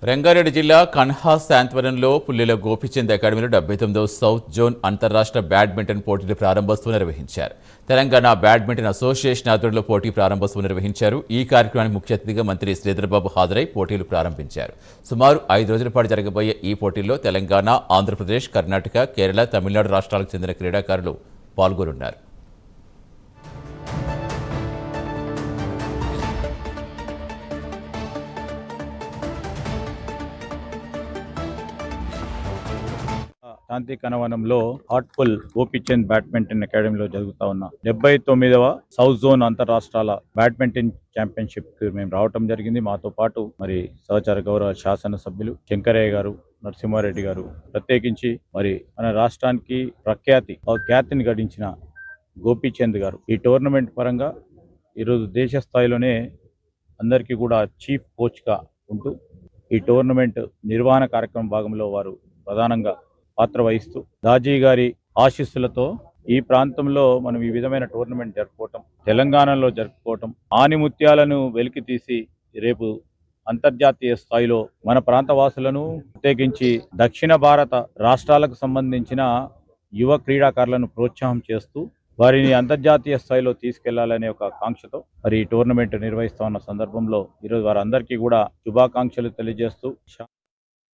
రంగారెడ్డి జిల్లా కన్హా శాంతివనంలో పుల్లెల గోపిచంద్ అకాడమీలో 79వ south zone అంతర్రాష్ట్ర బ్యాడ్మింటన్ పోటీల ప్రారంభోత్సవం నిర్వహించారు. తెలంగాణ బ్యాడ్మింటన్ అసోసియేషన్ ఆధ్వర్యంలో పోటీ ప్రారంభోత్సవం నిర్వహించారు. ఈ కార్యక్రమానికి ముఖ్య అతిథిగా మంత్రి శ్రీధర్బాబు హాజరై పోటీలు ప్రారంభించారు. సుమారు 5 రోజుల పాటు జరగబోయే ఈ పోటీల్లో తెలంగాణ, ఆంధ్రప్రదేశ్, కర్ణాటక, కేరళ, తమిళనాడు రాష్ట్రాలకు చెందిన క్రీడాకారులు పాల్గొనున్నారు. శాంతి కనవనంలో హార్ట్ఫుల్ గోపిచంద్ బ్యాడ్మింటన్ అకాడమీలో జరుగుతా ఉన్న 79వ సౌత్ జోన్ అంతర్రాష్ట్రాల బ్యాడ్మింటన్ ఛాంపియన్షిప్ కి మేము రావటం జరిగింది. మాతో పాటు మరి సహచార గౌరవ శాసనసభ్యులు శంకరయ్య గారు, నరసింహారెడ్డి గారు, ప్రత్యేకించి మరి మన రాష్ట్రానికి ఖ్యాతిని గడించిన గోపిచంద్ గారు ఈ టోర్నమెంట్ పరంగా ఈరోజు దేశ స్థాయిలోనే అందరికీ కూడా చీఫ్ కోచ్గా ఉంటూ ఈ టోర్నమెంట్ నిర్వహణ కార్యక్రమం భాగంలో వారు ప్రధానంగా పాత్ర వహిస్తూ దాజీ గారి ఆశీస్సులతో ఈ ప్రాంతంలో మనం ఈ విధమైన టోర్నమెంట్ జరుపుకోవటం, తెలంగాణలో జరుపుకోవటం, ఆనిముత్యాలను వెలికి తీసి రేపు అంతర్జాతీయ స్థాయిలో మన ప్రాంత వాసులను ప్రత్యేకించి దక్షిణ భారత రాష్ట్రాలకు సంబంధించిన యువ క్రీడాకారులను ప్రోత్సాహం చేస్తూ వారిని అంతర్జాతీయ స్థాయిలో తీసుకెళ్లాలనే ఒక కాంక్షతో మరి ఈ టోర్నమెంట్ నిర్వహిస్తా ఉన్న సందర్భంలో ఈరోజు వారందరికీ కూడా శుభాకాంక్షలు తెలియజేస్తూ